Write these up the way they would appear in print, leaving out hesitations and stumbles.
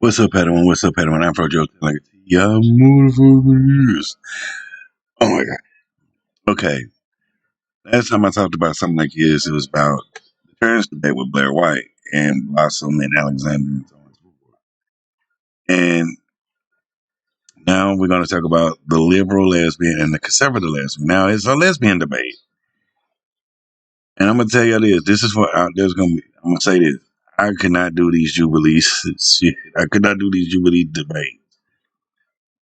What's up, Padawan? What's up, Padawan? Afrojoe. Like, yeah, motherfuckers. Oh my god. Okay. Last time I talked about something like this, it was about the trans debate with Blair White and Blossom and Alexander and so on and so forth. And now we're going to talk about the liberal lesbian and the conservative lesbian. Now it's a lesbian debate, and I'm gonna tell you this. This is what there's gonna be. I'm gonna say this. I could not do these jubilees. Shit. I could not do these jubilee debates.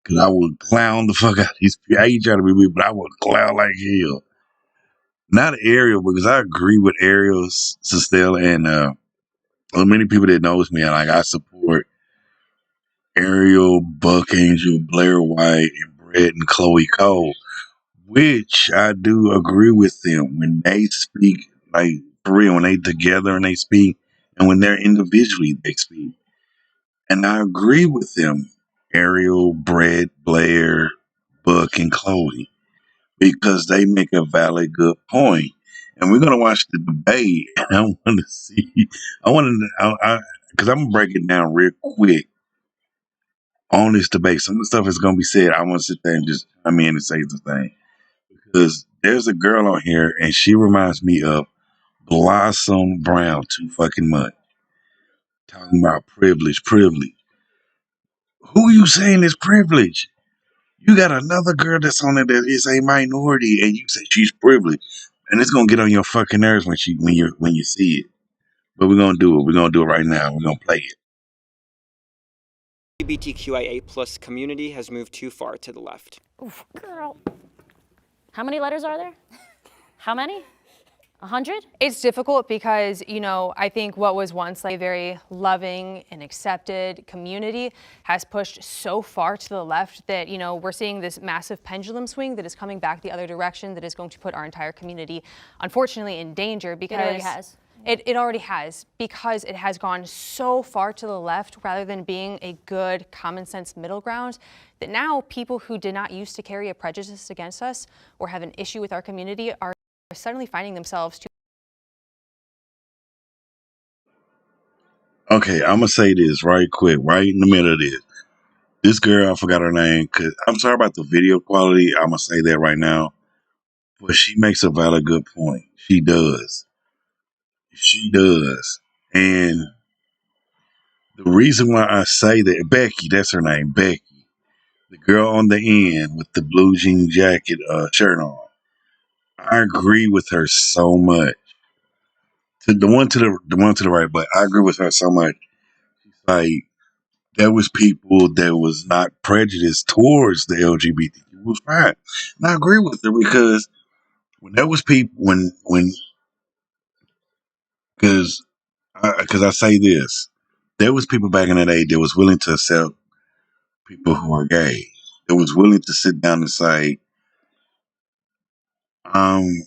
Cause I would clown the fuck out of these people. I ain't trying to be weird, but I would clown like hell. Not Ariel, because I agree with Ariel, Sistel, and many people that knows me. Like I support Ariel, Buck Angel, Blair White, and Brett and Chloe Cole, which I do agree with them when they speak, like for real, when they together and they speak, and when they're individually they speak. And I agree with them, Ariel, Brett, Blair, Buck, and Chloe, because they make a valid, good point. And we're gonna watch the debate, and I want to see. I want to, because I'm gonna break it down real quick on this debate. Some of the stuff is gonna be said. I want to sit there and just come in and say the thing because there's a girl on here, and she reminds me of Blossom Brown too fucking much. Talking about privilege, privilege. Who you saying is privilege? You got another girl that's on there that is a minority, and you say she's privileged, and it's gonna get on your fucking nerves when you see it. But we're gonna do it. We're gonna do it right now. We're gonna play it. LGBTQIA plus community has moved too far to the left. Oof, girl. How many letters are there? How many? 100? It's difficult because, you know, I think what was once like a very loving and accepted community has pushed so far to the left that, you know, we're seeing this massive pendulum swing that is coming back the other direction that is going to put our entire community, unfortunately, in danger because It already has. It already has, because it has gone so far to the left rather than being a good common sense middle ground that now people who did not used to carry a prejudice against us or have an issue with our community are suddenly finding themselves to. Okay, I'm gonna say this right quick, right in the middle of this. This girl, I forgot her name. Cause I'm sorry about the video quality. I'm gonna say that right now, but she makes a valid, good point. She does. She does. And the reason why I say that, Becky, that's her name, Becky, the girl on the end with the blue jean jacket, shirt on. I agree with her so much. To the one to the right, but I agree with her so much. Like there was people that was not prejudiced towards the LGBTQ was fine, and I agree with her because when there was people when because I say this, there was people back in the day that was willing to accept people who are gay. That was willing to sit down and say, I'm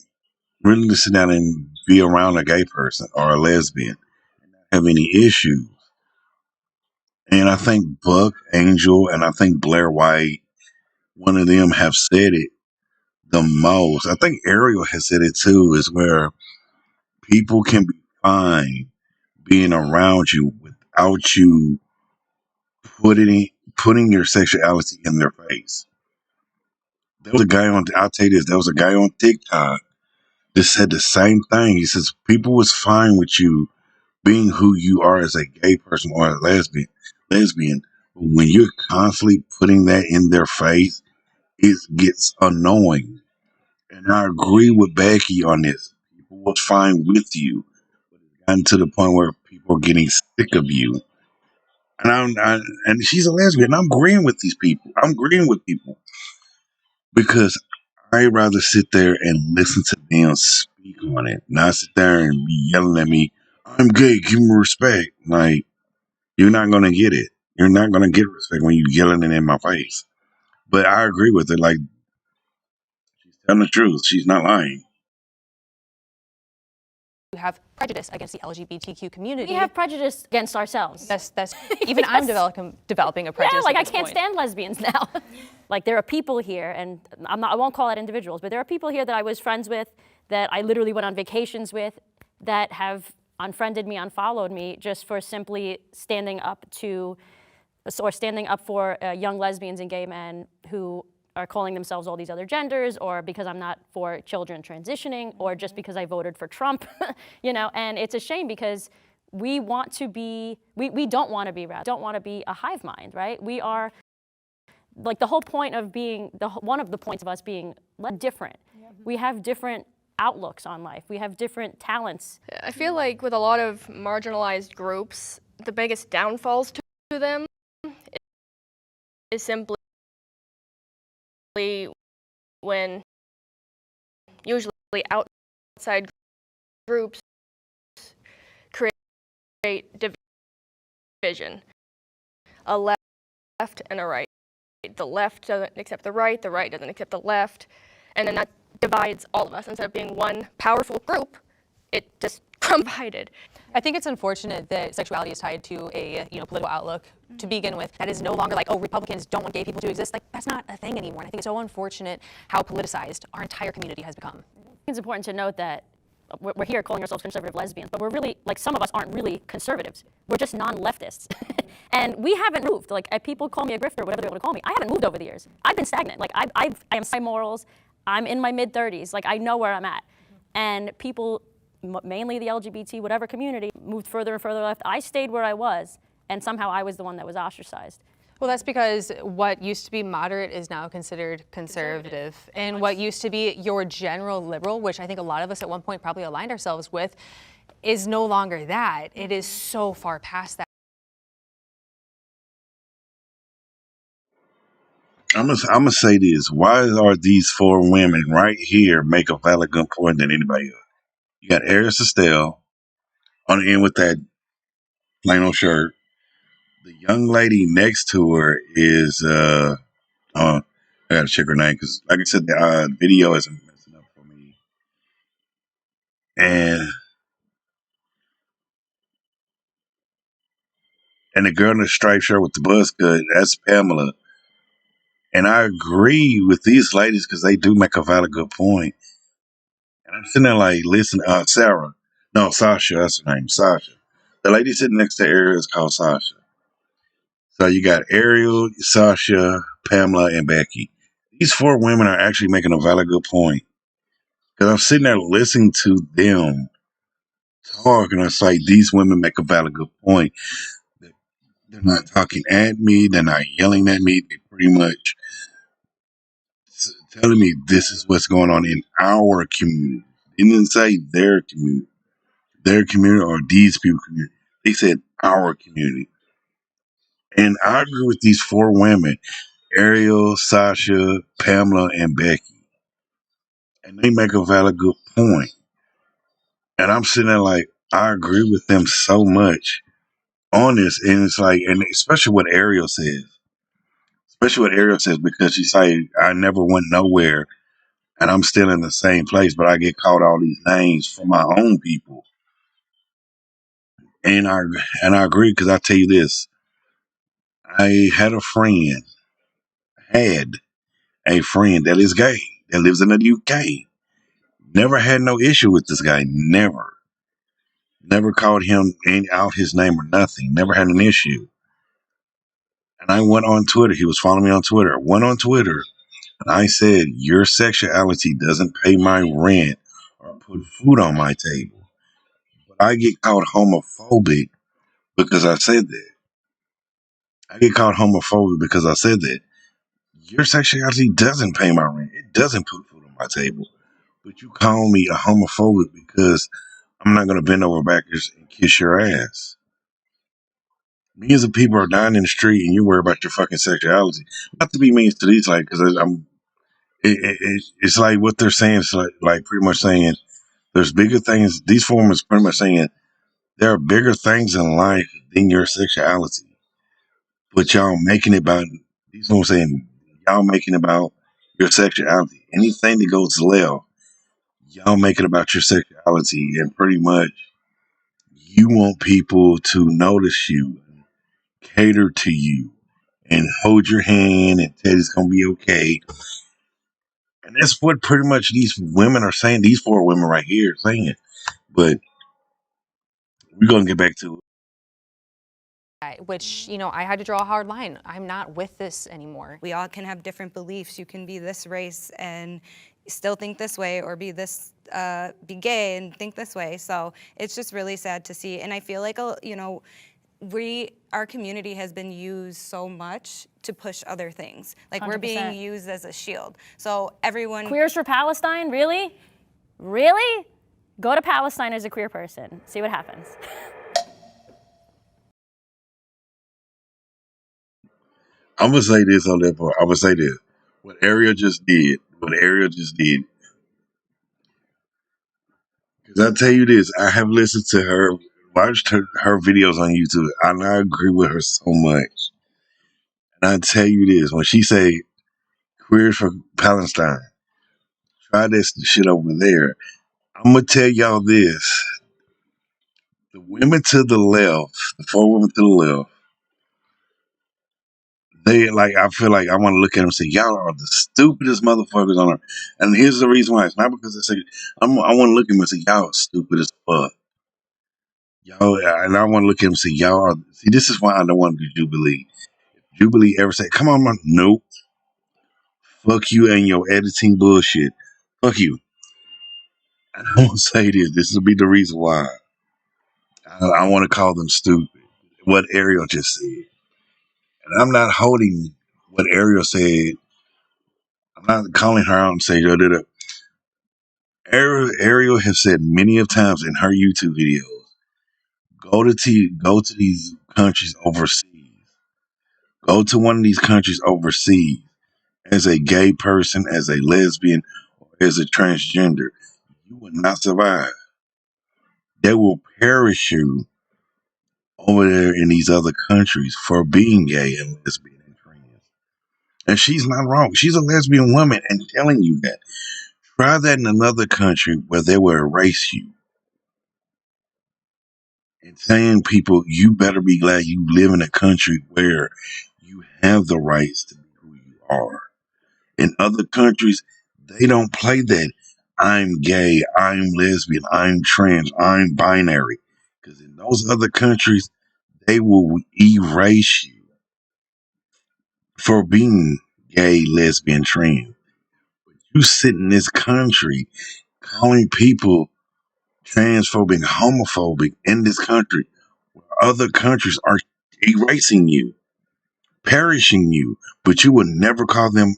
willing to sit down and be around a gay person or a lesbian, and not have any issues. And I think Buck Angel and I think Blair White, one of them have said it the most. I think Ariel has said it too, is where people can be fine being around you without you putting your sexuality in their face. There was a guy on I'll tell you this, there was a guy on TikTok that said the same thing. He says people was fine with you being who you are as a gay person or a lesbian. But when you're constantly putting that in their face, it gets annoying. And I agree with Becky on this. People was fine with you, but it's gotten to the point where people are getting sick of you. And she's a lesbian. I'm agreeing with these people. I'm agreeing with people because I'd rather sit there and listen to them speak on it, not sit there and be yelling at me, I'm gay, give me respect. Like, you're not going to get it. You're not going to get respect when you're yelling it in my face. But I agree with it. Like, she's telling the truth. She's not lying. You have prejudice against the LGBTQ community. We have prejudice against ourselves. That's even I'm developing a prejudice. Yeah, like I at this can't point. stand lesbians now. Like there are people here, and I won't call out individuals, but there are people here that I was friends with, that I literally went on vacations with, that have unfriended me, unfollowed me, just for simply standing up to or standing up for young lesbians and gay men who are calling themselves all these other genders, or because I'm not for children transitioning, or just because I voted for Trump, you know, and it's a shame because we want to be, we don't want to be rad, don't want to be a hive mind, right? We are, like the whole point of being, one of the points of us being different. We have different outlooks on life. We have different talents. I feel like with a lot of marginalized groups, the biggest downfalls to them is simply when usually outside groups create division, a left and a right. The left doesn't accept the right doesn't accept the left, and then that divides all of us. Instead of being one powerful group, it just divided. I think it's unfortunate that sexuality is tied to a political outlook to begin with. That is no longer like, oh, Republicans don't want gay people to exist. Like, that's not a thing anymore. And I think it's so unfortunate how politicized our entire community has become. It's important to note that we're here calling ourselves conservative lesbians, but we're really, like, some of us aren't really conservatives. We're just non-leftists. And we haven't moved. Like, people call me a grifter, whatever they want to call me. I haven't moved over the years. I've been stagnant. Like, I am high morals. I'm in my mid-30s. Like, I know where I'm at. And people, mainly the LGBT, whatever community, moved further and further left. I stayed where I was, and somehow I was the one that was ostracized. Well, that's because what used to be moderate is now considered conservative. And what used to be your general liberal, which I think a lot of us at one point probably aligned ourselves with, is no longer that. It is so far past that. I'm gonna say this. Why are these four women right here make a valid good point than anybody else? You got Aries Estelle on the end with that plain old shirt. The young lady next to her is I gotta check her name because, like I said, the video isn't messing up for me. And the girl in the striped shirt with the buzz cut, that's Pamela. And I agree with these ladies because they do make a valid good point. And I'm sitting there like, listen, Sarah. No, Sasha, that's her name, Sasha. The lady sitting next to Ariel is called Sasha. So you got Ariel, Sasha, Pamela, and Becky. These four women are actually making a valid good point. Because I'm sitting there listening to them talk, and it's like these women make a valid good point. They're not talking at me. They're not yelling at me. They pretty much telling me this is what's going on in our community. They didn't say their community or these people's community. They said our community. And I agree with these four women, Ariel, Sasha, Pamela, and Becky. And they make a valid good point. And I'm sitting there like, I agree with them so much on this. And it's like, and especially what Ariel says. Especially what Ariel says, because she's like, I never went nowhere and I'm still in the same place, but I get called all these names from my own people. And I agree, because I tell you this, I had a friend that is gay, that lives in the UK. Never had no issue with this guy. Never called him out his name or nothing. Never had an issue. And I went on Twitter. He was following me on Twitter. Went on Twitter and I said, your sexuality doesn't pay my rent or put food on my table. But I get called homophobic because I said that. I get called homophobic because I said that. Your sexuality doesn't pay my rent. It doesn't put food on my table. But you call me a homophobic because I'm not going to bend over backwards and kiss your ass. Millions of people are dying in the street and you worry about your fucking sexuality. Not to be mean to these, like, because it's like what they're saying is like pretty much saying there's bigger things. These forms pretty much saying there are bigger things in life than your sexuality. But y'all making it about, these forms saying, y'all making it about your sexuality. Anything that goes left, y'all make it about your sexuality, and pretty much you want people to notice you, cater to you, and hold your hand and tell you it's gonna be okay. And that's what pretty much these women are saying. These four women right here are saying it. But we're gonna get back to it. that, which, you know, I had to draw a hard line. I'm not with this anymore. We all can have different beliefs. You can be this race and still think this way, or be this, be gay and think this way. So it's just really sad to see. And I feel like, you know, our community has been used so much to push other things. Like, we're being 100%. used as a shield. So everyone. Queers for Palestine, really? Really? Go to Palestine as a queer person. See what happens. I'm gonna say this on that part. I'm gonna say this. What Ariel just did, because I tell you this, I have listened to her, watched her videos on YouTube, and I agree with her so much. And I tell you this, when she say queers for Palestine, try this shit over there. I'm gonna tell y'all this: the women to the left, the four women to the left, they like. I feel like I want to look at them and say, "Y'all are the stupidest motherfuckers on earth." And here's the reason why: it's not because I say I want to look at them and say, "Y'all are stupid as fuck." Y'all, and I want to look at them and say, "Y'all are." See, this is why I don't want to do Jubilee. Jubilee ever say, "Come on, man." Nope. Fuck you and your editing bullshit. Fuck you. And I want to say this. This will be the reason why I want to call them stupid. What Ariel just said. And I'm not holding what Ariel said. I'm not calling her out and saying, yo, Ariel has said many of times in her YouTube videos, go to these countries overseas. Go to one of these countries overseas as a gay person, as a lesbian, or as a transgender. You will not survive. They will perish you over there in these other countries for being gay and lesbian and trans. And she's not wrong. She's a lesbian woman and telling you that. Try that in another country where they will erase you. And saying people, you better be glad you live in a country where you have the rights to be who you are. In other countries, they don't play that. I'm gay, I'm lesbian, I'm trans, I'm binary. Because in those other countries, they will erase you for being gay, lesbian, trans. You sit in this country calling people transphobic, homophobic in this country, where other countries are erasing you, perishing you, but you would never call them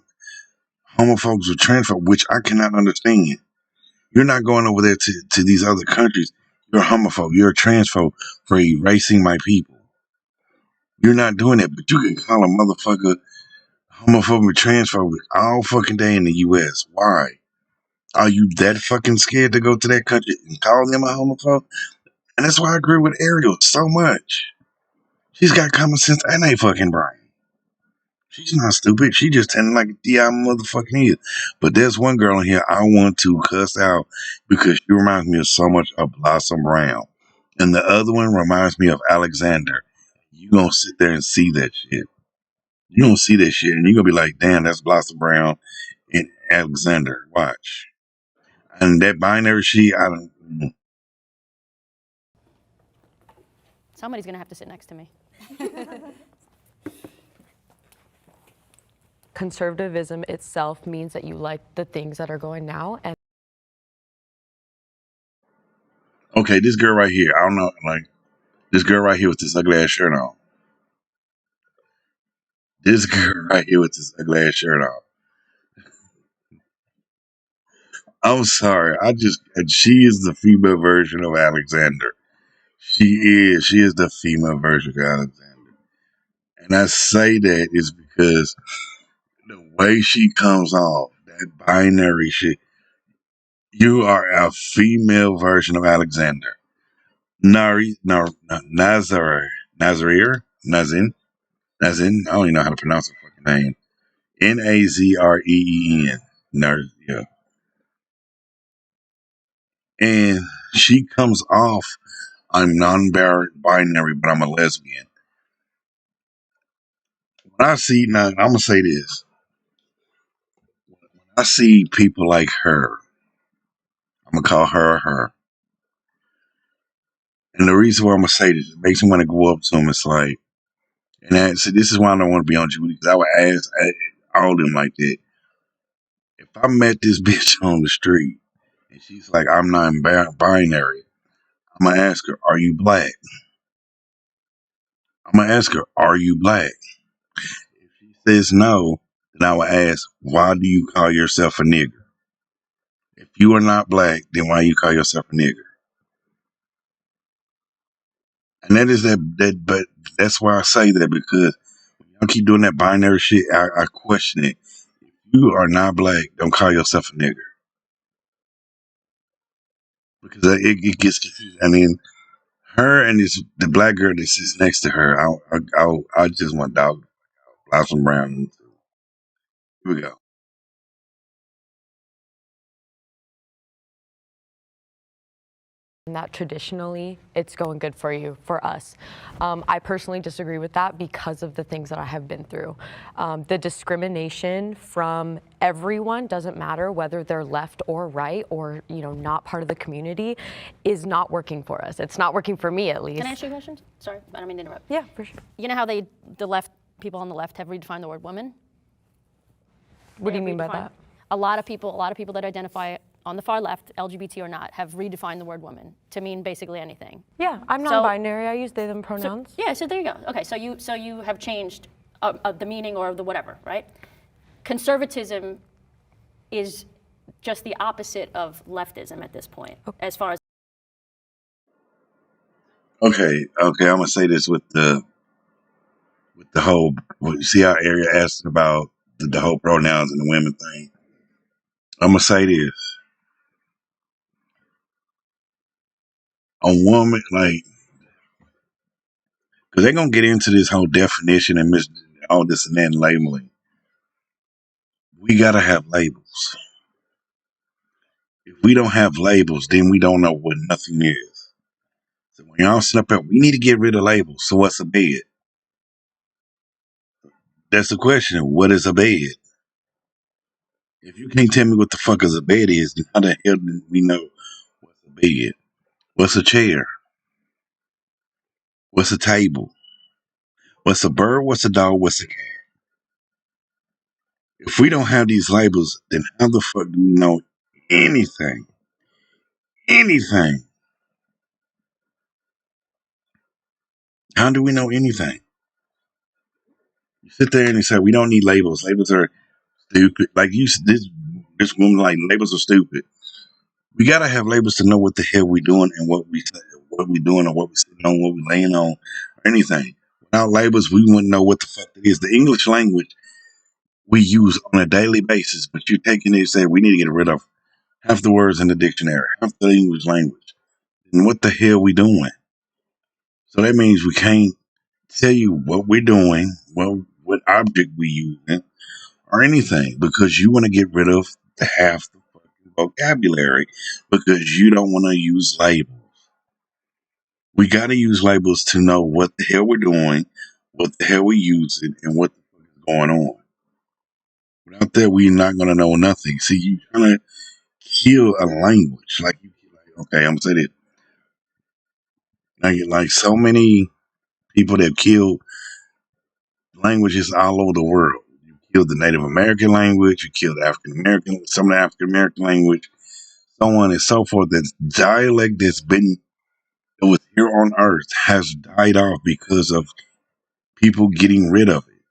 homophobes or transphobes, which I cannot understand. You're not going over there to these other countries. You're a homophobe. You're a transphobe for erasing my people. You're not doing it, but you can call a motherfucker homophobic, transphobic all fucking day in the U.S. Why? Are you that fucking scared to go to that country and call them a homophobe? And that's why I agree with Ariel so much. She's got common sense and a fucking brain. She's not stupid. She just tending like a DI motherfucking is. But there's one girl in here I want to cuss out because she reminds me of so much of Blossom Brown. And the other one reminds me of Alexander. You gonna sit there and see that shit. You gonna see that shit and you're gonna be like, damn, that's Blossom Brown and Alexander. Watch. And that binary shit, I don't. Somebody's gonna have to sit next to me. Conservatism itself means that you like the things that are going now. And Okay, this girl right here, I don't know, like, this girl right here with this ugly ass shirt on. This girl right here with this ugly ass shirt on. I'm sorry, she is the female version of Alexander. She is the female version of Alexander. And I say that is because the way she comes off, that binary shit, you are a female version of Alexander. Nazin, I don't even know how to pronounce her fucking name. Nazreen. Yeah. And she comes off, I'm non-binary, but I'm a lesbian. When I see, now I'm going to say this. When I see people like her, I'm going to call her her. And the reason why I'm going to say this, it makes me want to go up to them. It's like, And so this is why I don't want to be on Judy, because I would ask all of them like that. If I met this bitch on the street and she's like, I'm non-binary, I'm gonna ask her, are you black? I'm gonna ask her, are you black? If she says no, then I will ask, why do you call yourself a nigger? If you are not black, then why you call yourself a nigger? And that is but that's why I say that, because y'all keep doing that binary shit, I question it. If you are not black, don't call yourself a nigger. Because it gets confusing. I mean, her and the black girl that sits next to her, I just want dog Blossom Brown. Here we go. That traditionally it's going good for you, for us. I personally disagree with that because of the things that I have been through. The discrimination from everyone, doesn't matter whether they're left or right or not part of the community, is not working for us. It's not working for me, at least. Can I ask you a question? Sorry, I don't mean to interrupt. Yeah, for sure. You know how people on the left have redefined the word woman? What do you mean by that? A lot of people that identify on the far left, LGBT or not, have redefined the word woman to mean basically anything. Yeah, I'm non-binary. I use they, them pronouns. So there you go. Okay, so you have changed the meaning or the whatever, right? Conservatism is just the opposite of leftism at this point, as far as. Okay, I'm gonna say this with the whole. You see how Area asked about the whole pronouns and the women thing. I'm gonna say this. A woman, like, because they're gonna get into this whole definition and all this and that and labeling. We gotta have labels. If we don't have labels, then we don't know what nothing is. So when y'all sit up there, we need to get rid of labels. So what's a bed? That's the question. What is a bed? If you can't tell me what the fuck is a bed is, then how the hell do we know what's a bed? What's a chair? What's a table? What's a bird? What's a dog? What's a cat? If we don't have these labels, then how the fuck do we know anything? Anything? How do we know anything? You sit there and you say, we don't need labels. Labels are stupid. Like this woman, like, labels are stupid. We gotta have labels to know what the hell we doing and what we doing or what we sitting on, what we laying on, or anything. Without labels, we wouldn't know what the fuck it is. The English language we use on a daily basis, but you're taking it and saying we need to get rid of half the words in the dictionary, half the English language. And what the hell we doing? So that means we can't tell you what we're doing, what object we using, or anything, because you want to get rid of the half the fucking vocabulary because you don't want to use labels. We got to use labels to know what the hell we're doing, what the hell we're using, and what the fuck is going on. Without that, we're not going to know nothing. See, you trying to kill a language. Okay, I'm going to say this. Like so many people that killed languages all over the world. You killed the Native American language, you killed African American, some of the African American language, so on and so forth. That dialect that was here on earth has died off because of people getting rid of it.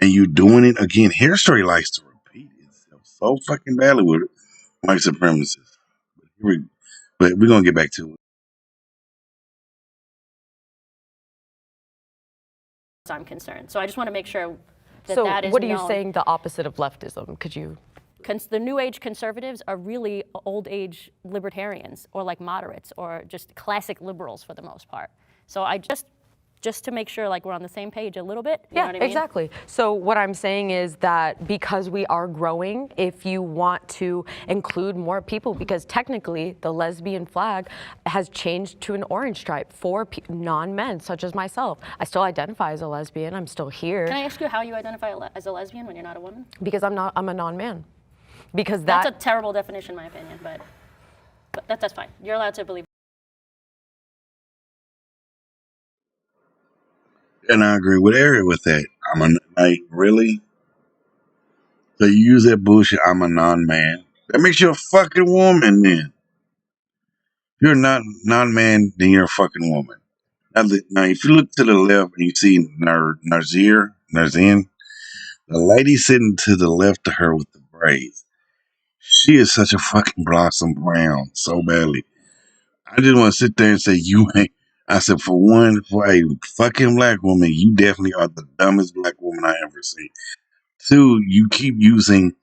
And you doing it again. History likes to repeat itself so fucking badly with white supremacists. But we're gonna get back to it. I'm concerned. So I just want to make sure that So that is what are you known. saying the opposite of leftism? Could you? The new age conservatives are really old age libertarians or like moderates or just classic liberals for the most part. So I just to make sure like we're on the same page a little bit. You know what I mean? Exactly. So what I'm saying is that because we are growing, if you want to include more people, because technically the lesbian flag has changed to an orange stripe for non-men such as myself. I still identify as a lesbian. I'm still here. Can I ask you how you identify as a lesbian when you're not a woman? Because I'm a non-man. Because that's a terrible definition, in my opinion, but that's fine. You're allowed to believe. And I agree with Eric with that. Like, really? So you use that bullshit, I'm a non-man. That makes you a fucking woman then. If you're not non-man, then you're a fucking woman. Now, if you look to the left and you see Narzin, the lady sitting to the left of her with the braids, she is such a fucking Blossom Brown so badly. I just want to sit there and say, you ain't. I said, for one, for a fucking black woman, you definitely are the dumbest black woman I ever seen. Two, you keep using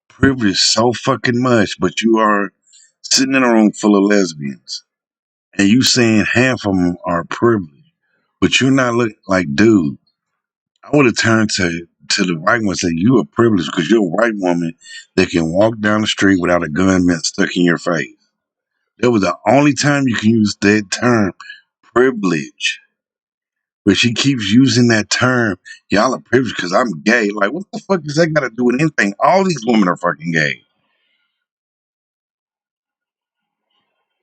privilege so fucking much, but you are sitting in a room full of lesbians, and you saying half of them are privileged, but you're not looking like, dude. I would have turned to the white one and said, you are privileged because you're a white woman that can walk down the street without a gun being stuck in your face. That was the only time you can use that term, privilege. But she keeps using that term, y'all are privileged because I'm gay. Like, what the fuck does that got to do with anything? All these women are fucking gay.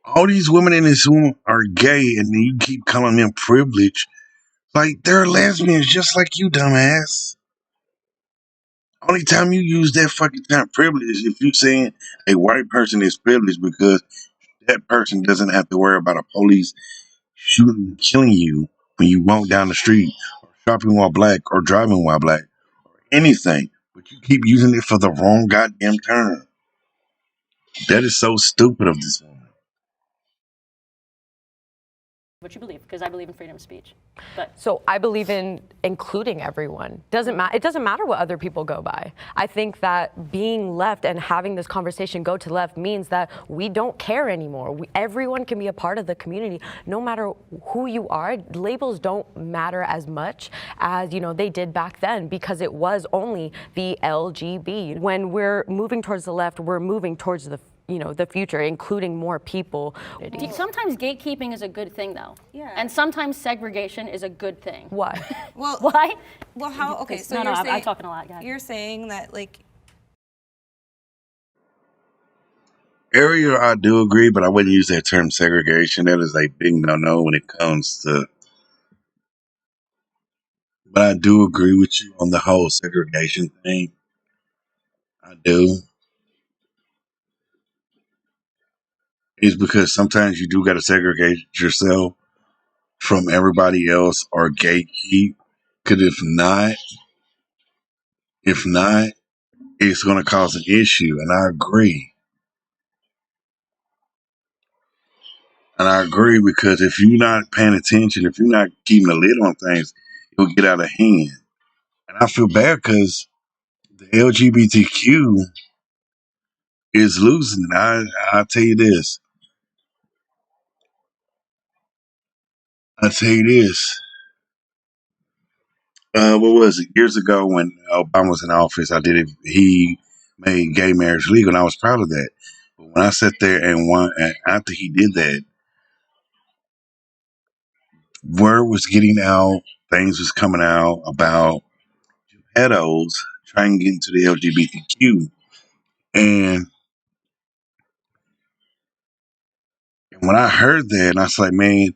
All these women in this room are gay, and then you keep calling them privileged. Like, they're lesbians just like you, dumbass. Only time you use that fucking term privilege is if you're saying a white person is privileged because that person doesn't have to worry about a police shooting and killing you when you walk down the street, or shopping while black, or driving while black, anything. But you keep using it for the wrong goddamn term. That is so stupid of this woman. What you believe, because I believe in freedom of speech. But So I believe in including everyone. It doesn't matter what other people go by. I think that being left and having this conversation go to left means that we don't care anymore. Everyone can be a part of the community, no matter who you are. Labels don't matter as much as they did back then, because it was only the LGB. When we're moving towards the left, we're moving towards the future, including more people. sometimes gatekeeping is a good thing, though. Yeah. And sometimes segregation is a good thing. Why? Well, Why? well, how? Okay, so No, you're saying I'm talking a lot, guys. you're saying that like Area, I do agree, but I wouldn't use that term segregation. That is a big no-no when it comes to. But I do agree with you on the whole segregation thing. I do. It's because sometimes you do got to segregate yourself from everybody else or gatekeep. Because if not, it's going to cause an issue. And I agree. And I agree because if you're not paying attention, if you're not keeping a lid on things, it'll get out of hand. And I feel bad because the LGBTQ is losing. I'll tell you this. I'll tell you this. What was it? Years ago when Obama was in office, I did it. He made gay marriage legal, and I was proud of that. But when I sat there and after he did that, word was getting out, things was coming out about pedos trying to get into the LGBTQ. And when I heard that, and I was like, man,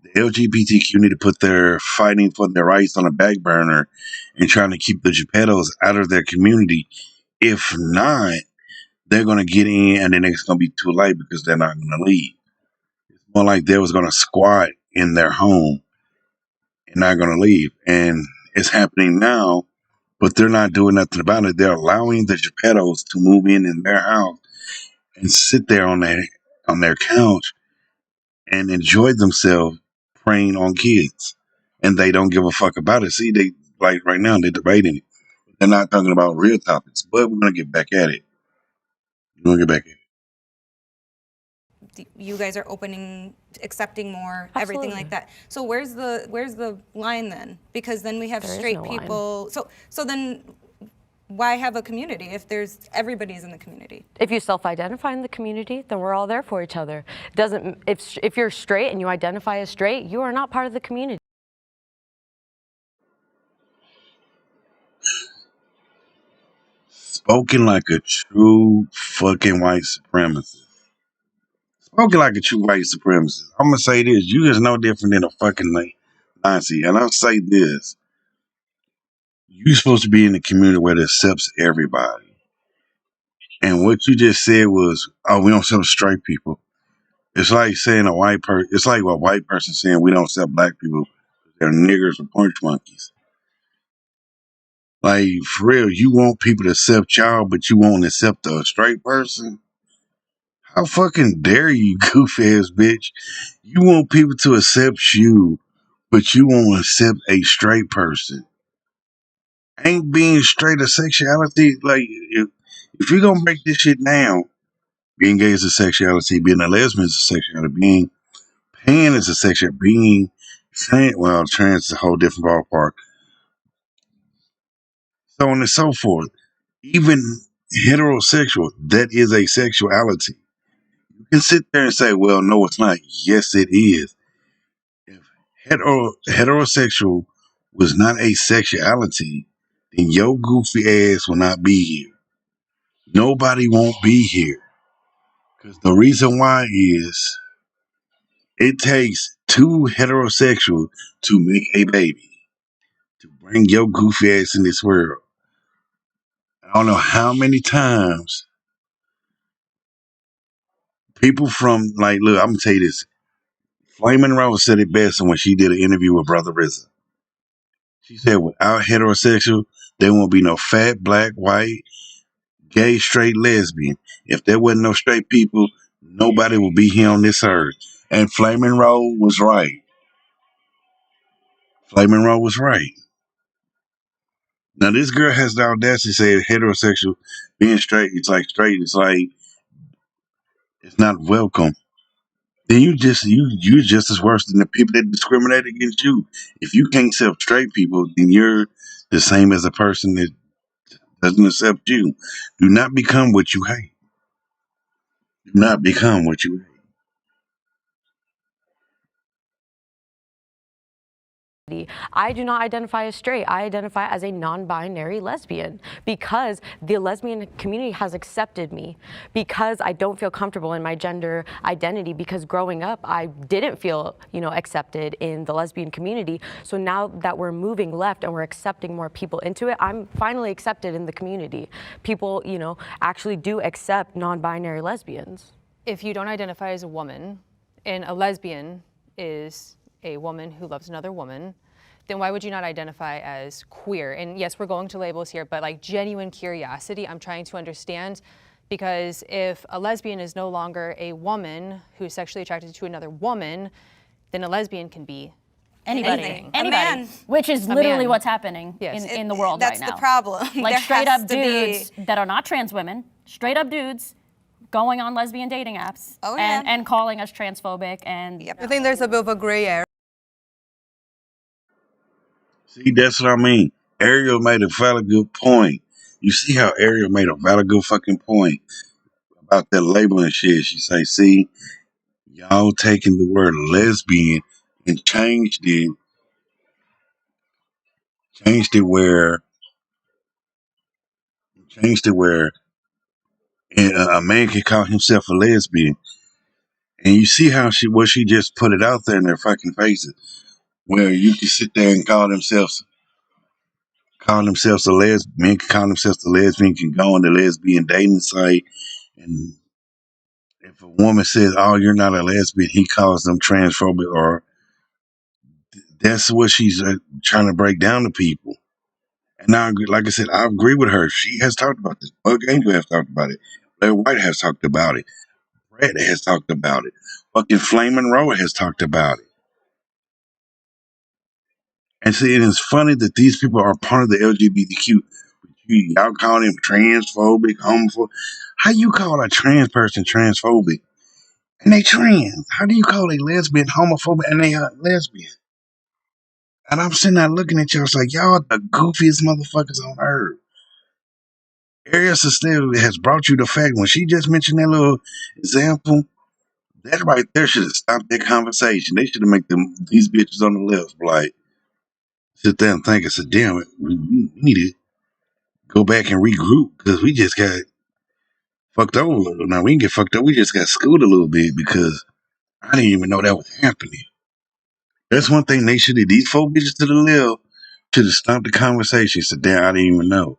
the LGBTQ need to put their fighting for their rights on a back burner and trying to keep the pedos out of their community. If not, they're going to get in and then it's going to be too late because they're not going to leave. It's more like they was going to squat in their home and not going to leave. And it's happening now, but they're not doing nothing about it. They're allowing the Geppettos to move in their house and sit there on their couch and enjoy themselves preying on kids. And they don't give a fuck about it. See, they like right now they're debating it. They're not talking about real topics, but we're gonna get back at it. We're gonna get back at it. you guys are opening, accepting more, everything like that. So where's the line then? Because then we have There is straight no line. people. So then why have a community if everybody's in the community? If you self-identify in the community, then we're all there for each other. If you're straight and you identify as straight, you are not part of the community. Spoken like a true fucking white supremacist. Spoken like a true white supremacist. I'm gonna say this: you is no different than a fucking Honestly, and I'll say this. You're supposed to be in a community where it accepts everybody. And what you just said was, oh, we don't accept straight people. It's like saying it's like a white person saying we don't accept black people. They're niggers or punch monkeys. Like, for real, you want people to accept y'all, but you won't accept a straight person? How fucking dare you, goof ass bitch? You want people to accept you, but you won't accept a straight person. Ain't being straight a sexuality? Like, if you're gonna break this shit down, being gay is a sexuality, being a lesbian is a sexuality, being pan is a sexuality, being trans is a whole different ballpark. So on and so forth. Even heterosexual, that is a sexuality. You can sit there and say, well, no, it's not. Yes, it is. If heterosexual was not a sexuality, then your goofy ass will not be here. Nobody won't be here. Because the reason why is it takes two heterosexual to make a baby, to bring your goofy ass in this world. I don't know how many times people from, like, look, I'm going to tell you this. Flamin' Rose said it best when she did an interview with Brother RZA. She said, without heterosexual, there won't be no fat, black, white, gay, straight, lesbian. If there wasn't no straight people, nobody would be here on this earth. And Flamin' Rose was right. Flamin' Rose was right. Now, this girl has the audacity to say heterosexual, being straight, it's like, it's not welcome. Then you're just as worse than the people that discriminate against you. If you can't accept straight people, then you're the same as a person that doesn't accept you. Do not become what you hate. Do not become what you hate. I do not identify as straight. I identify as a non-binary lesbian because the lesbian community has accepted me, because I don't feel comfortable in my gender identity, because growing up I didn't feel, accepted in the lesbian community. So now that we're moving left and we're accepting more people into it, I'm finally accepted in the community. People, actually do accept non-binary lesbians. If you don't identify as a woman and a lesbian is a woman who loves another woman, then why would you not identify as queer? And yes, we're going to labels here, but like genuine curiosity, I'm trying to understand, because if a lesbian is no longer a woman who's sexually attracted to another woman, then a lesbian can be Anybody. anything. Anybody. Which is literally what's happening in the world right now. That's the problem. Like There straight has up to dudes be- that are not trans women, straight up dudes going on lesbian dating apps yeah. and calling us transphobic and I think there's a bit of a gray area. See, that's what I mean. Ariel made a valid good point. You see how Ariel made a valid good fucking point about that labeling shit. She say, see, y'all taking the word lesbian and changed it where a man can call himself a lesbian. And you see how she just put it out there in their fucking faces, where you can sit there and call themselves a lesbian. Men can call themselves a lesbian, can go on the lesbian dating site, and if a woman says, "Oh, you're not a lesbian," he calls them transphobic, or that's what she's trying to break down to people. And I agree, like I said, I agree with her. She has talked about this. Bug Angel has talked about it. Blair White has talked about it. Brad has talked about it. Fucking Flamin' Roa has talked about it. And see, it is funny that these people are part of the LGBTQ. Y'all call them transphobic, homophobic. How you call a trans person transphobic? And they trans. How do you call a lesbian homophobic and they are lesbian? And I'm sitting there looking at y'all, it's like, y'all are the goofiest motherfuckers on earth. Ariel Sestell has brought you the fact when she just mentioned that little example, that right there should have stopped that conversation. They should have made these bitches on the left like sit there and think and say, damn it, we need to go back and regroup because we just got fucked over a little. Now we didn't get fucked up, we just got schooled a little bit because I didn't even know that was happening. That's one thing they should have. These four bitches to the left should have stopped the conversation. Said, damn, I didn't even know.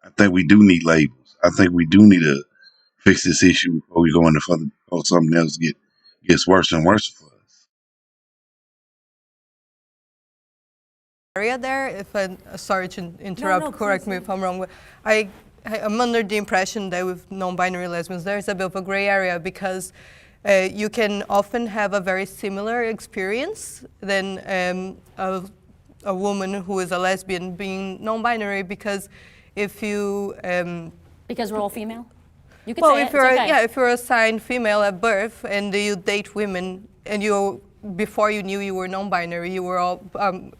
I think we do need labels. I think we do need to fix this issue before we go into further, or something else gets worse and worse for us. Area there, if I, sorry to interrupt, correct me if I'm wrong, but I'm under the impression that with non-binary lesbians, there's a bit of a gray area because you can often have a very similar experience than a woman who is a lesbian being non-binary, because if you... Because we're all female? You could well, say if it, you're, it's okay. if you're assigned female at birth and you date women and you, before you knew you were non-binary, you were all,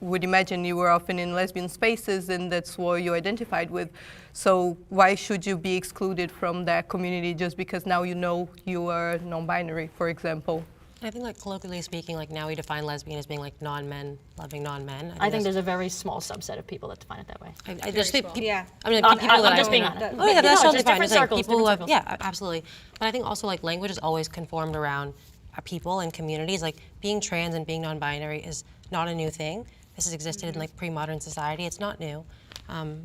would imagine you were often in lesbian spaces and that's what you identified with. So why should you be excluded from that community just because now you know you are non-binary, for example? I think, like, colloquially speaking, like, now we define lesbian as being like non-men, loving non-men. I think there's a very small subset of people that define it that way. I just think, Yeah. I mean, like, people that I'm just being know. honest. Oh yeah, that's No, totally just fine. different It's like circles, people who have, different yeah, absolutely. But I think also, like, language is always conformed around people and communities. Like, being trans and being non-binary is not a new thing. This has existed in, like, pre-modern society. It's not new.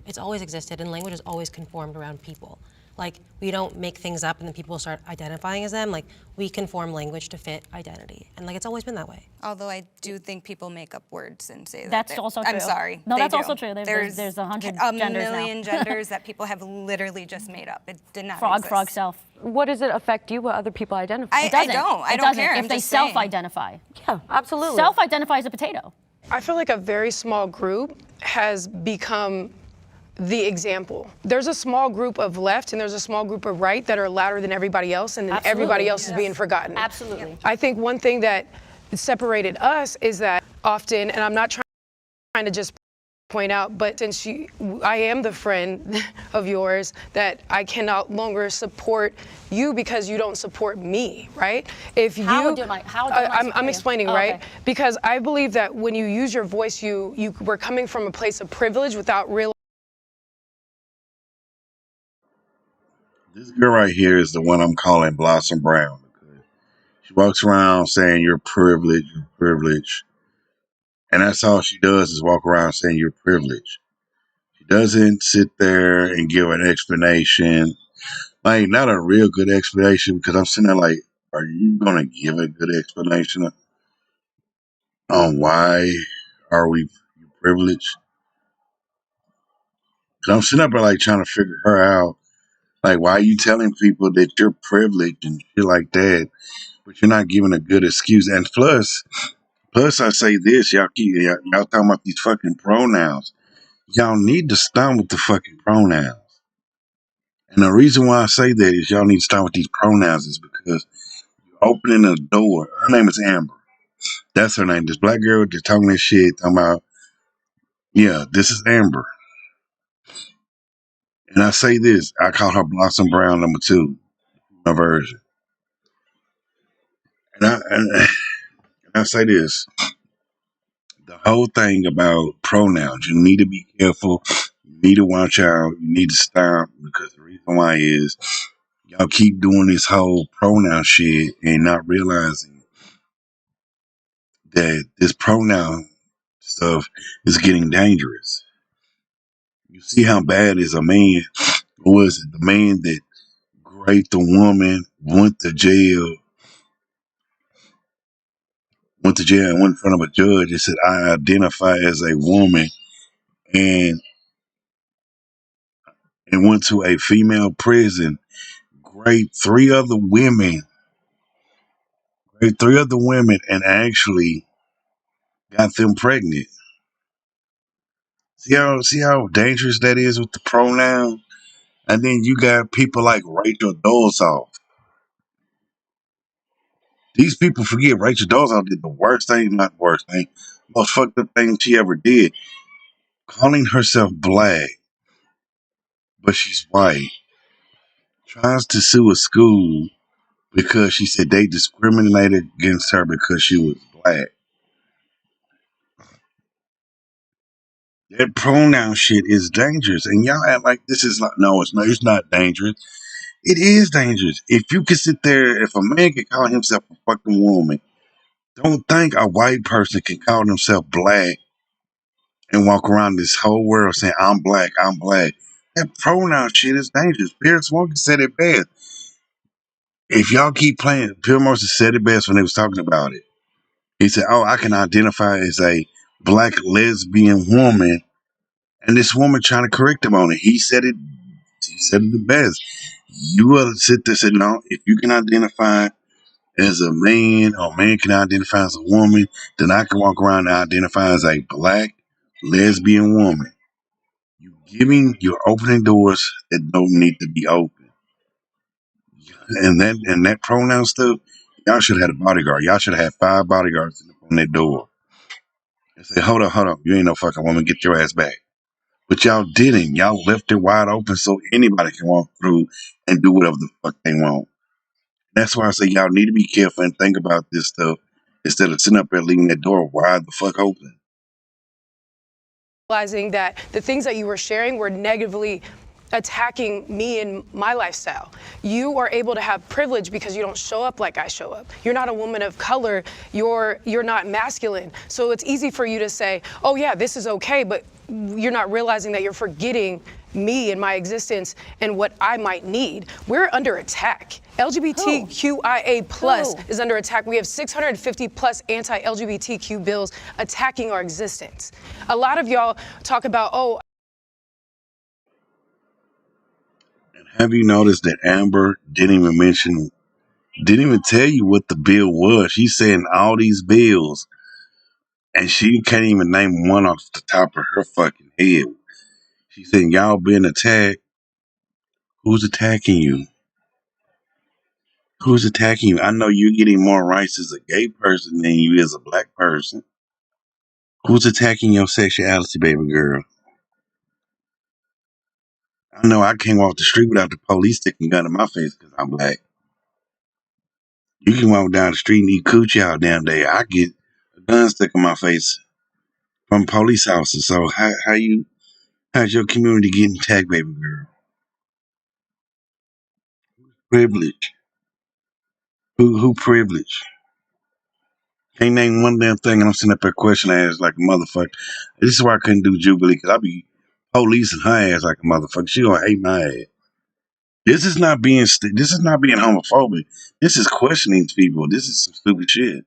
It's always existed, and language is always conformed around people. Like, we don't make things up and then people start identifying as them. Like, we conform language to fit identity. And, like, it's always been that way. Although I do think people make up words and say that. That's also true. I'm sorry. No, they that's do. also true. There's 100 a genders now. million genders that people have literally just made up. It did not Frog, exist. frog, self. What does it affect you, what other people identify? I don't. I It don't doesn't. care. If I'm they just saying. self-identify. Yeah, absolutely. Self-identify as a potato. I feel like a very small group has become the example. There's a small group of left and there's a small group of right that are louder than everybody else, and then everybody else is being forgotten. Absolutely. I think one thing that separated us is that often, and I'm not trying to just point out, but since I am the friend of yours, that I can no longer support you because you don't support me, right? If I'm explaining, right? Okay. Because I believe that when you use your voice, you were coming from a place of privilege without real. This girl right here is the one I'm calling Blossom Brown. Because she walks around saying you're privileged, you're privileged. And that's all she does is walk around saying you're privileged. She doesn't sit there and give an explanation. Like, not a real good explanation, because I'm sitting there like, are you going to give a good explanation on why are we privileged? Because I'm sitting up there like trying to figure her out. Like, why are you telling people that you're privileged and shit like that, but you're not giving a good excuse? And plus I say this, y'all talking about these fucking pronouns. Y'all need to stop with the fucking pronouns. And the reason why I say that is y'all need to stop with these pronouns is because you're opening a door. Her name is Amber. That's her name. This black girl just talking this shit, talking about, yeah, this is Amber. And I say this, I call her Blossom Brown #2, my version. And I say this, the whole thing about pronouns, you need to be careful. You need to watch out. You need to stop, because the reason why is y'all keep doing this whole pronoun shit and not realizing that this pronoun stuff is getting dangerous. You see how bad is a man? Or was it the man that raped the woman, went to jail and went in front of a judge and said, I identify as a woman, and went to a female prison, raped three other women, and actually got them pregnant. See how dangerous that is with the pronoun? And then you got people like Rachel Dolezal. These people forget Rachel Dolezal did the worst thing, not the worst thing, most fucked up thing she ever did. Calling herself black, but she's white. Tries to sue a school because she said they discriminated against her because she was black. That pronoun shit is dangerous, and y'all act like this is not. No, it's not dangerous. It is dangerous. If you can sit there, if a man can call himself a fucking woman, Don't think a white person can call themselves black and walk around this whole world saying, I'm black, I'm black. That pronoun shit is dangerous. Pierce Morgan said it best. If y'all keep playing, Pierce Morgan said it best when they was talking about it. He said, oh, I can identify as a black lesbian woman. And this woman trying to correct him on it. He said it the best. You will sit there and say, no, if you can identify as a man or man can identify as a woman, then I can walk around and identify as a black lesbian woman. You're opening doors that don't need to be open. And that pronoun stuff, y'all should have had a bodyguard. Y'all should have had 5 bodyguards on that door. And say, hold up, you ain't no fucking woman, get your ass back. But y'all didn't. Y'all left it wide open so anybody can walk through and do whatever the fuck they want. That's why I say y'all need to be careful and think about this stuff instead of sitting up there leaving that door wide the fuck open. Realizing that the things that you were sharing were negatively attacking me and my lifestyle. You are able to have privilege because you don't show up like I show up. You're not a woman of color. You're not masculine. So it's easy for you to say, oh yeah, this is okay, but you're not realizing that you're forgetting me and my existence and what I might need. We're under attack. LGBTQIA plus is under attack. We have 650 plus anti-LGBTQ bills attacking our existence. A lot of y'all talk about, oh. And have you noticed that Amber didn't even tell you what the bill was? She's saying all these bills and she can't even name one off the top of her fucking head. She said, y'all being attacked. Who's attacking you? Who's attacking you? I know you're getting more rights as a gay person than you as a black person. Who's attacking your sexuality, baby girl? I know I can't walk the street without the police sticking a gun in my face because I'm black. You can walk down the street and eat coochie all damn day. I get a gun stuck in my face from police officers. So how's your community getting attacked, baby girl? Privilege. Who privilege? Can't name one damn thing, and I'm sitting up there questioning ass like a motherfucker. This is why I couldn't do Jubilee, because I be policing her ass like a motherfucker. She gonna hate my ass. This is not being homophobic. This is questioning people. This is some stupid shit.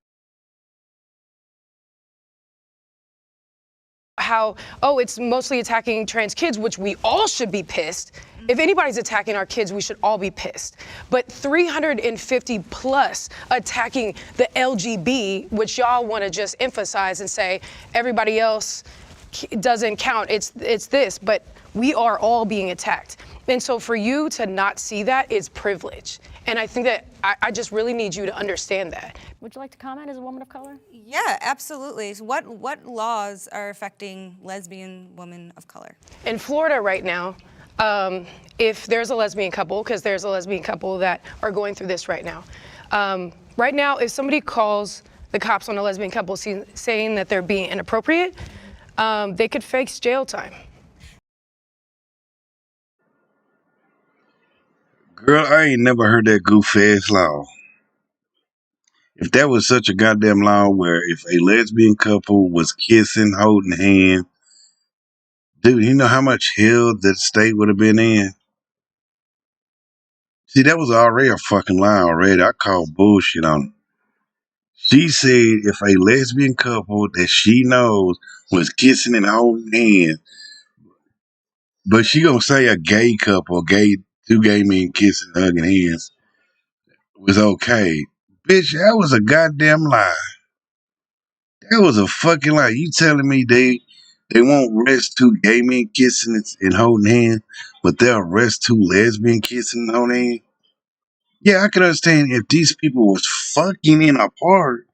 How, oh, it's mostly attacking trans kids, which we all should be pissed. If anybody's attacking our kids, we should all be pissed. But 350 plus attacking the LGB, which y'all want to just emphasize and say everybody else doesn't count. It's this, but we are all being attacked. And so for you to not see that is privilege. And I think that I just really need you to understand that. Would you like to comment as a woman of color? Yeah, absolutely. So what laws are affecting lesbian women of color? In Florida right now, if there's a lesbian couple, because there's a lesbian couple that are going through this right now. Right now, if somebody calls the cops on a lesbian couple saying that they're being inappropriate, they could face jail time. Girl, I ain't never heard that goofy ass law. If that was such a goddamn law where if a lesbian couple was kissing, holding hands, dude, you know how much hell that state would have been in? See, that was already a fucking lie already. I called bullshit on it. She said if a lesbian couple that she knows was kissing and holding hands, but she gonna say a gay couple, two gay men kissing, hugging hands was okay. Bitch, that was a goddamn lie. That was a fucking lie. You telling me they won't arrest 2 gay men kissing and holding hands, but they'll arrest 2 lesbian kissing and holding hands? Yeah, I can understand if these people was fucking in a park.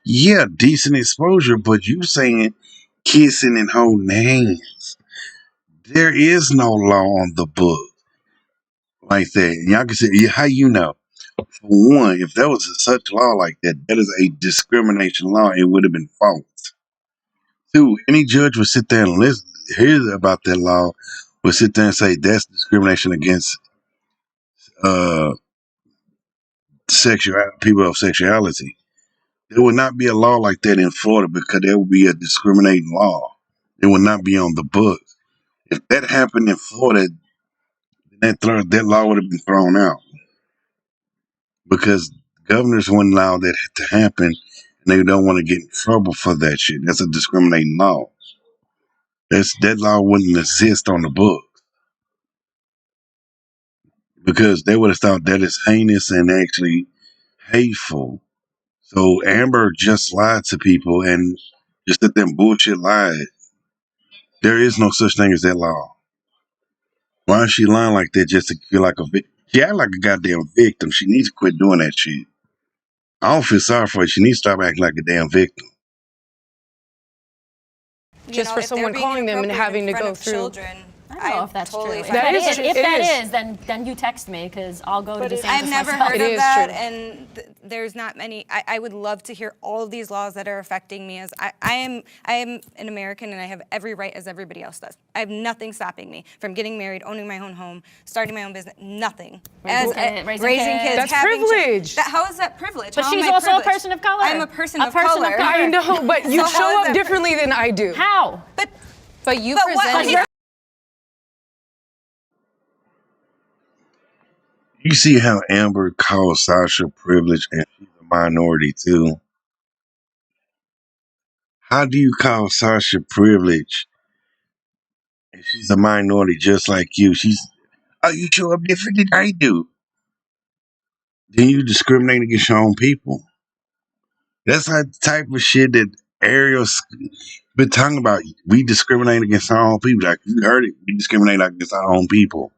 Yeah, decent exposure, but you saying kissing and holding hands. There is no law on the book like that. And y'all can say, yeah, how you know? For one, if there was such law like that, that is a discrimination law. It would have been false. 2, any judge would sit there and hear about that law, would sit there and say that's discrimination against sexual people of sexuality. There would not be a law like that in Florida because there would be a discriminating law. It would not be on the books. If that happened in Florida, that law would have been thrown out because governors wouldn't allow that to happen, and they don't want to get in trouble for that shit. That's a discriminating law. That law wouldn't exist on the book because they would have thought that is heinous and actually hateful. So Amber just lied to people and just let them bullshit lied. There is no such thing as that law. Why is she lying like that just to feel like a victim? She act like a goddamn victim. She needs to quit doing that shit. I don't feel sorry for her. She needs to stop acting like a damn victim. Just for someone calling them and having to go through. Children, I don't know if that's totally true. fine. If that is, then you text me because I'll go to DeSantis I've never myself. heard of that, and there's not many. I would love to hear all of these laws that are affecting me. As I am an American, and I have every right as everybody else does. I have nothing stopping me from getting married, owning my own home, starting my own business. Nothing. Raising kids. That's privilege. How is that privilege? But How she's am I also privileged? a person of color. I'm a person of color. I know, but you So how show is up that differently than I do. How? But you But what- present. You see how Amber calls Sasha privileged and she's a minority too. How do you call Sasha privileged and she's a minority just like you? You show up different than I do. Then you discriminate against your own people. That's like the type of shit that Ariel's been talking about. We discriminate against our own people. Like you heard it, we discriminate against our own people.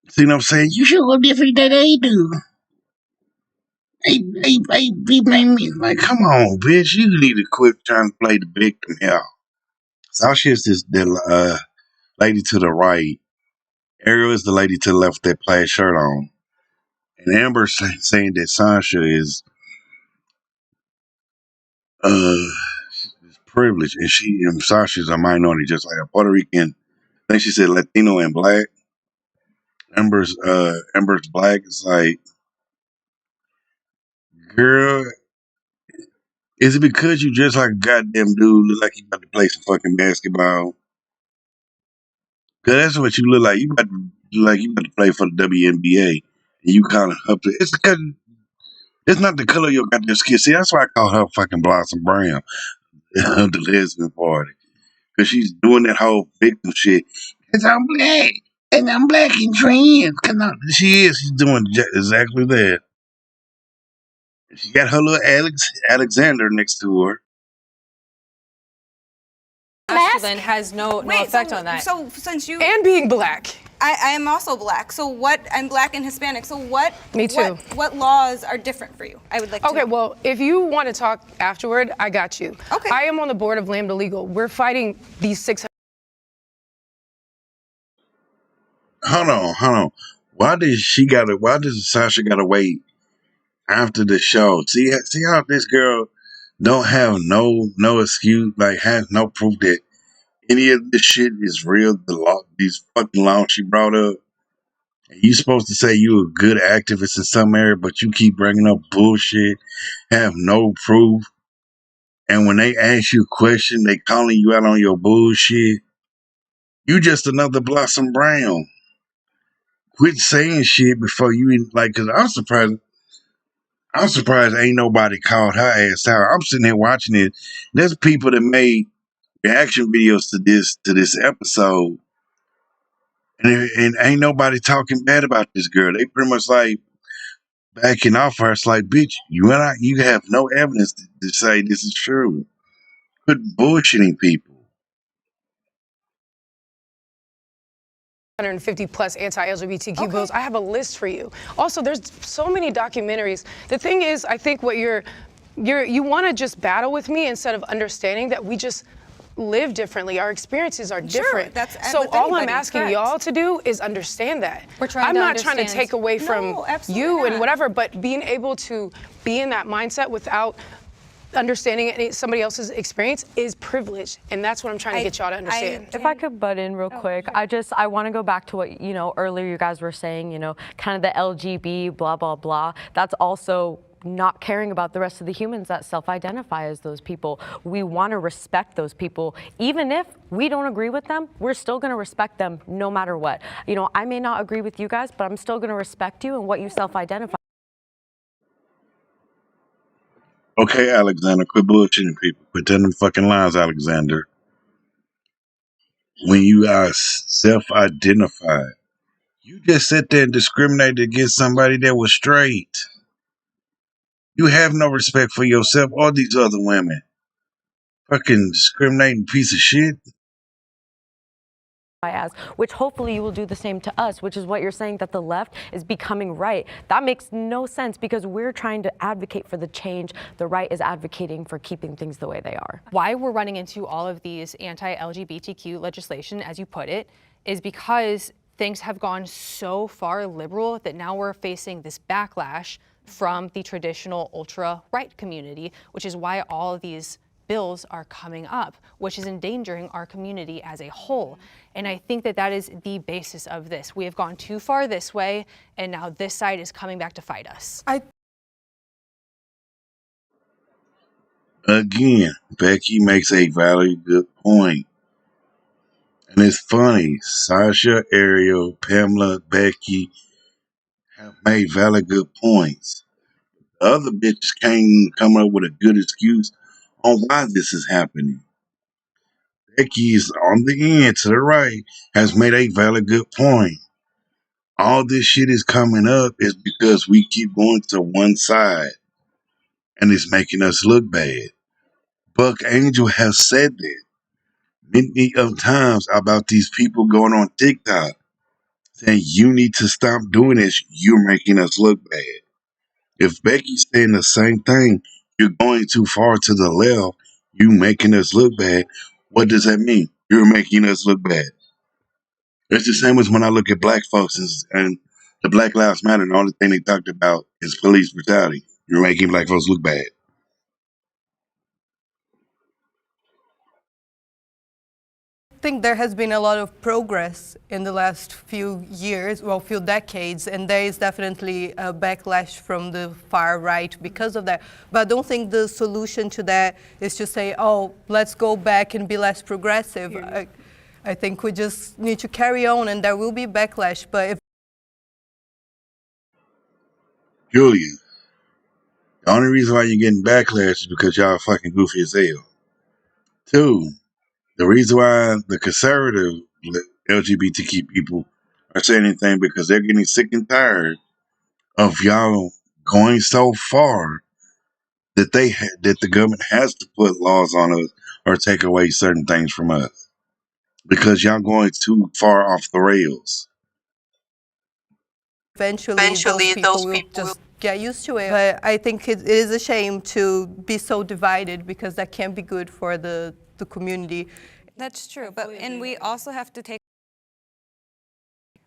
See what I'm saying? You show up different than they do. They blame me. Like, come on, bitch. You need to quit trying to play the victim here. Sasha is the lady to the right. Ariel is the lady to the left with that plaid shirt on. And Amber's saying that Sasha is privileged, and Sasha's a minority, just like a Puerto Rican. I think she said Latino and black. Amber's black. It's like, girl, is it because you just like a goddamn dude, look like you about to play some fucking basketball? Cause that's what you look like. You about to play for the WNBA, and you calling her. It's because it's not the color of your goddamn skin. See, that's why I call her fucking Blossom Brown of the lesbian party. Cause she's doing that whole victim shit. Cause I'm black, and I'm black and trans. She is. She's doing exactly that. She got her little Alexander next to her. Masculine has no effect on that. So since you And being black. I am also black. So what? I'm black and Hispanic. So what? Me too. What laws are different for you? I would like to Okay, know. well, if you want to talk afterward, I got you. Okay. I am on the board of Lambda Legal. We're fighting these 600. Hold on. Why does Sasha gotta wait after the show? See how this girl don't have no excuse, like has no proof that any of this shit is real. These fucking laws she brought up. And you supposed to say you a good activist in some area, but you keep bringing up bullshit, have no proof. And when they ask you a question, they calling you out on your bullshit. You just another Blossom Brown. Quit saying shit before you even, like, cause I'm surprised ain't nobody called her ass out. I'm sitting here watching it. There's people that made reaction videos to this episode. And ain't nobody talking bad about this girl. They pretty much like backing off her. It's like, bitch, you have no evidence to say this is true. Quit bullshitting people. 150 plus anti-LGBTQ bills. I have a list for you. Also, there's so many documentaries. The thing is, I think what you want to just battle with me instead of understanding that we just live differently. Our experiences are different. So all I'm asking y'all to do is understand that. I'm not trying to take away from you and whatever, but being able to be in that mindset without understanding somebody else's experience is privilege, and that's what I'm trying to get y'all to understand. If I could butt in real quick, I want to go back to what, earlier you guys were saying, kind of the LGB, blah, blah, blah. That's also not caring about the rest of the humans that self-identify as those people. We want to respect those people. Even if we don't agree with them, we're still going to respect them no matter what. You know, I may not agree with you guys, but I'm still going to respect you and what you self-identify. Okay, Alexander, quit bullshitting people. Quit telling them fucking lies, Alexander. When you are self-identified, you just sit there and discriminate against somebody that was straight. You have no respect for yourself or these other women. Fucking discriminating piece of shit. As, which hopefully you will do the same to us, which is what you're saying, that the left is becoming right. That makes no sense because we're trying to advocate for the change. The right is advocating for keeping things the way they are. Why we're running into all of these anti-LGBTQ legislation, as you put it, is because things have gone so far liberal that now we're facing this backlash from the traditional ultra-right community, which is why all of these bills are coming up, which is endangering our community as a whole. And I think that that is the basis of this. We have gone too far this way, and now this side is coming back to fight us. Again, Becky makes a valid good point. And it's funny, Sasha, Ariel, Pamela, Becky have made valid good points. The other bitches can't come up with a good excuse on why this is happening. Becky's on the end to the right has made a valid good point. All this shit is coming up is because we keep going to one side and it's making us look bad. Buck Angel has said that many of times about these people going on TikTok saying you need to stop doing this, you're making us look bad. If Becky's saying the same thing, you're going too far to the left, you making us look bad. What does that mean? You're making us look bad. It's the same as when I look at black folks and the Black Lives Matter, and the only thing they talked about is police brutality. You're making black folks look bad. I think there has been a lot of progress in the last few years, well, few decades, and there is definitely a backlash from the far right because of that. But I don't think the solution to that is to say, oh, let's go back and be less progressive. I think we just need to carry on, and there will be backlash. But if Julia, the only reason why you're getting backlash is because y'all fucking goofy as hell. Two, the reason why the conservative LGBTQ people are saying anything because they're getting sick and tired of y'all going so far that that the government has to put laws on us or take away certain things from us because y'all going too far off the rails. eventually those people will just get used to it. But I think it is a shame to be so divided because that can't be good for the community. That's true, and we also have to take,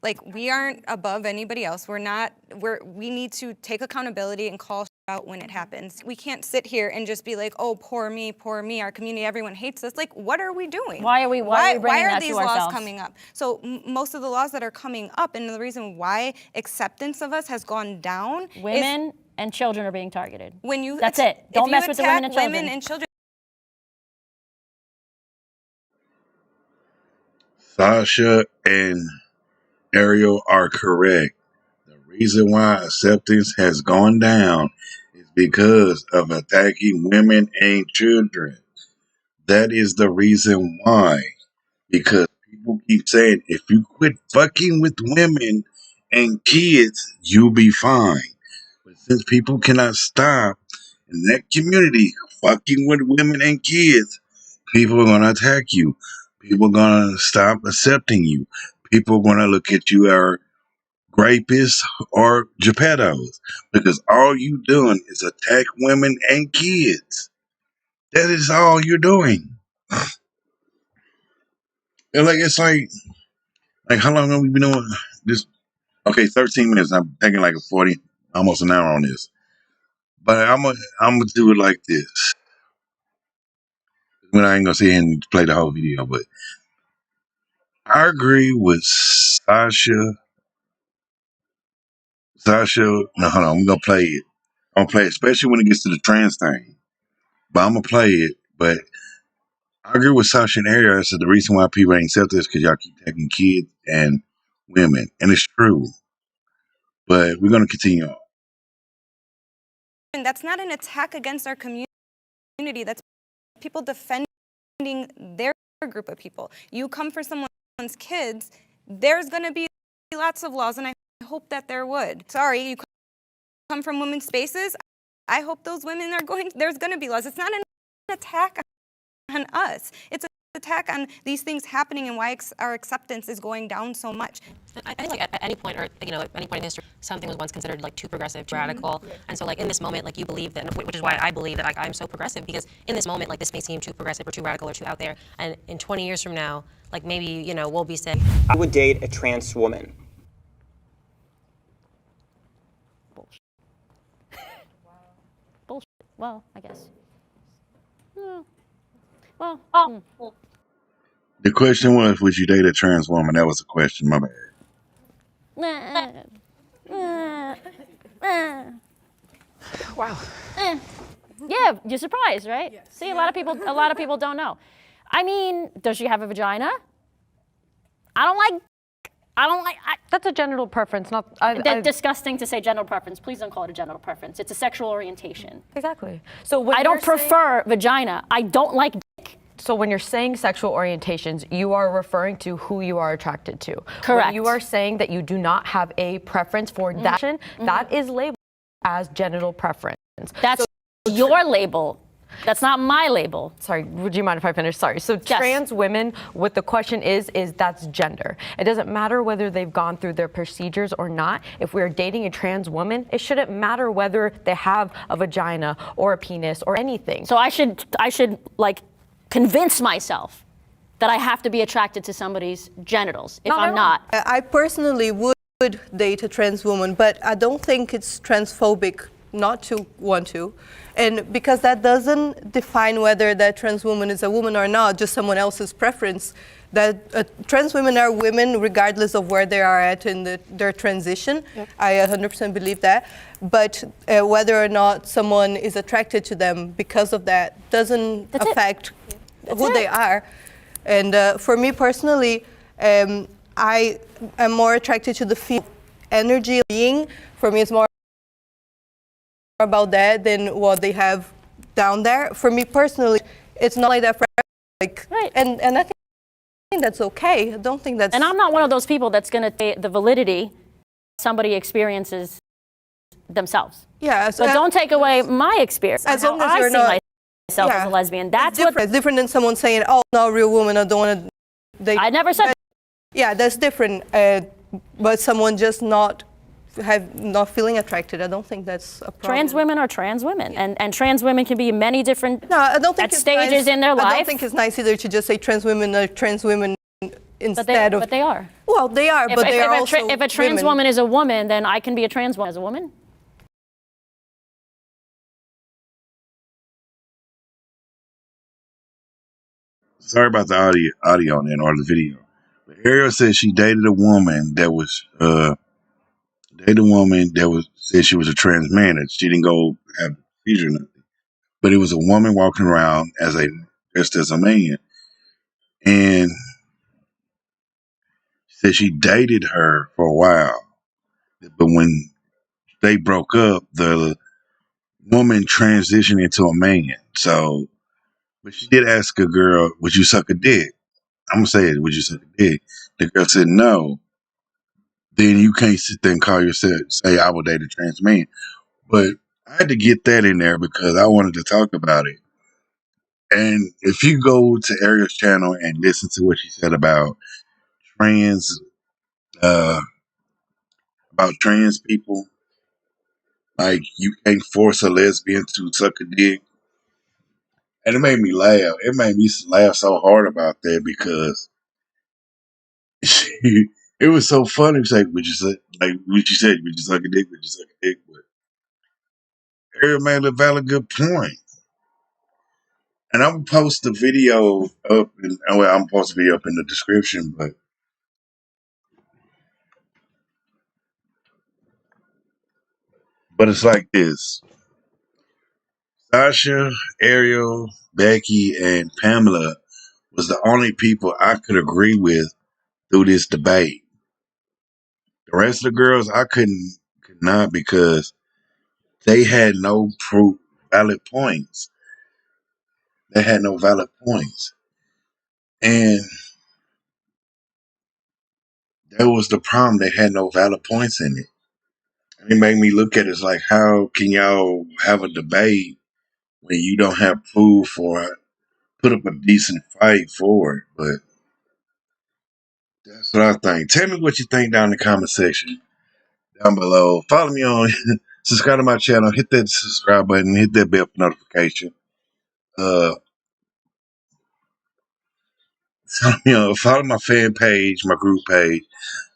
like, we aren't above anybody else. We need to take accountability and call out when it happens. We can't sit here and just be like, oh, poor me, our community, everyone hates us. Like, what are we doing? Why are we bringing that these to laws ourselves? coming up? So most of the laws that are coming up, and the reason why acceptance of us has gone down, Women and children are being targeted. That's it. Don't mess with the women and children. Sasha and Ariel are correct. The reason why acceptance has gone down is because of attacking women and children. That is the reason why. Because people keep saying, if you quit fucking with women and kids, you'll be fine. But since people cannot stop in that community fucking with women and kids, people are going to attack you. People are going to stop accepting you. People are going to look at you as rapists or geppettos because all you doing is attack women and kids. That is all you're doing. And it's like how long have we been doing this? Okay, 13 minutes. I'm taking like a 40, almost an hour on this. But I'm gonna do it like this. When I ain't gonna sit here and play the whole video, but I agree with Sasha. No, hold on, I'm gonna play it. I'm gonna play it, especially when it gets to the trans thing. But I'm gonna play it. But I agree with Sasha and Ariel. So the reason why people ain't accept this because y'all keep taking kids and women, and it's true. But we're gonna continue on. And that's not an attack against our community. That's people defending their group of people. You come for someone's kids, there's going to be lots of laws, and I hope that there would. Sorry, you come from women's spaces, I hope those women there's going to be laws. It's not an attack on us. It's an attack on these things happening and why our acceptance is going down so much. I think like at any point, or you know, at any point in history, something was once considered like too progressive, too radical, and so like in this moment, like you believe that, which is why I believe that I'm so progressive, because in this moment, like this may seem too progressive or too radical or too out there, and in 20 years from now, like maybe you know we'll be saying, I would date a trans woman. Bullshit. Well, I guess. Well. The question was, would you date a trans woman? That was the question. My bad. Wow. Yeah, you're surprised, right? Yes. See, a lot of people don't know. I mean, does she have a vagina? I don't like. That's a genital preference, not. Disgusting to say genital preference. Please don't call it a genital preference. It's a sexual orientation. Exactly. So when I don't prefer vagina. I don't like dick. So when you're saying sexual orientations, you are referring to who you are attracted to. Correct. When you are saying that you do not have a preference for that, that is labeled as genital preference. That's your label. That's not my label. Sorry, would you mind if I finish? Sorry. So trans women, what the question is that's gender. It doesn't matter whether they've gone through their procedures or not. If we're dating a trans woman, it shouldn't matter whether they have a vagina or a penis or anything. So I should like convince myself that I have to be attracted to somebody's genitals if I'm not. I personally would date a trans woman, but I don't think it's transphobic not to want to. And because that doesn't define whether that trans woman is a woman or not, just someone else's preference. That trans women are women regardless of where they are at in their transition. Yep. I 100% believe that. But whether or not someone is attracted to them because of that doesn't affect who they are. And for me personally, I am more attracted to the female energy being. For me, it's more about that than what they have down there. For me personally, it's not like that for like, right. And I think that's okay. I don't think that's. And I'm not one of those people that's going to take the validity somebody experiences themselves. Yeah. So don't take away my experience. As long as I you're see not myself as a lesbian. That's it's different than someone saying, "Oh, no, real woman, I don't want to." I never said. Yeah, that's different. But someone just not feeling attracted, I don't think that's a problem. Trans women are trans women, and trans women can be many different I don't think at stages in their life. I don't think it's nice either to just say trans women are trans women instead of. But they are. Well, they are, but they are also if a trans woman is a woman, then I can be a trans woman as a woman. Sorry about the audio on that or the video. But Ariel said she dated a woman that was said she was a trans man, and she didn't go have a procedure or nothing. But it was a woman walking around dressed as a man. And she said she dated her for a while. But when they broke up, the woman transitioned into a man. So, but she did ask a girl, would you suck a dick? I'm going to say it, would you suck a dick? The girl said no. Then you can't sit there and call yourself, say I will date a trans man. But I had to get that in there because I wanted to talk about it. And if you go to Ariel's channel and listen to what she said about trans people, like you can't force a lesbian to suck a dick. And it made me laugh. It made me laugh so hard about that because it was so funny. It's like, would you suck a dick? Would you suck a dick? But Ariel made a valid good point. And I'm gonna post the video up, I'm gonna post the video up in the description, but it's like this. Sasha, Ariel, Becky, and Pamela was the only people I could agree with through this debate. The rest of the girls I could not because they had no valid points. They had no valid points. And that was the problem. They had no valid points in it. And it made me look at it as like, how can y'all have a debate when you don't have proof for it? Put up a decent fight for it. But that's what I think. Tell me what you think down in the comment section down below. Follow me on, subscribe to my channel, hit that subscribe button, hit that bell for notification. Follow my fan page, my group page,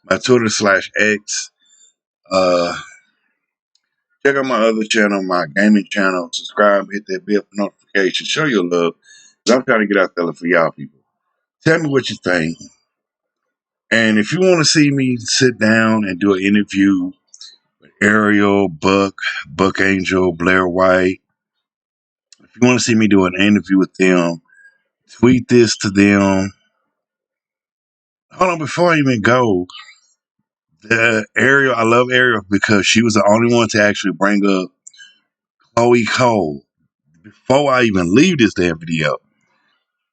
my Twitter/X. Check out my other channel, my gaming channel. Subscribe, hit that bell for notification. Show your love. I'm trying to get out there for y'all people. Tell me what you think. And if you want to see me sit down and do an interview with Ariel, Buck Angel, Blair White, if you want to see me do an interview with them, tweet this to them. Hold on, before I even go, Ariel, I love Ariel because she was the only one to actually bring up Chloe Cole. Before I even leave this damn video,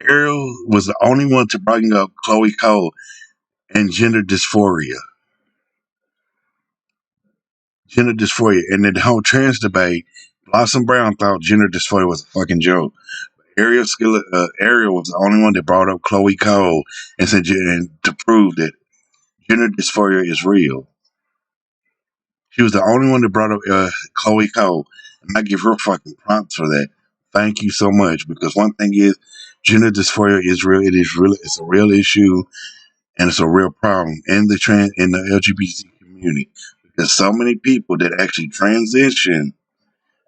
Ariel was the only one to bring up Chloe Cole and gender dysphoria. Gender dysphoria. And the whole trans debate, Blossom Brown thought gender dysphoria was a fucking joke. Ariel was the only one that brought up Chloe Cole and said, and to prove that gender dysphoria is real. She was the only one that brought up Chloe Cole. And I give her fucking props for that. Thank you so much. Because one thing is, gender dysphoria is real. It is real. It's a real issue. And it's a real problem in the LGBT community. Because so many people that actually transition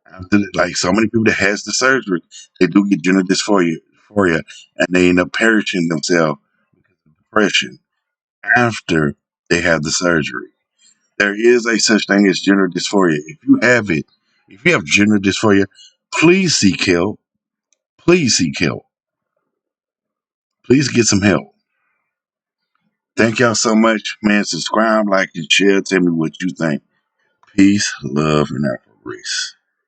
after, like so many people that has the surgery, they do get gender dysphoria, and they end up perishing themselves because of depression after they have the surgery. There is a such thing as gender dysphoria. If you have it, if you have gender dysphoria, please seek help. Please seek help. Please get some help. Thank y'all so much, man. Subscribe, like, and share. Tell me what you think. Peace, love, and Afro race.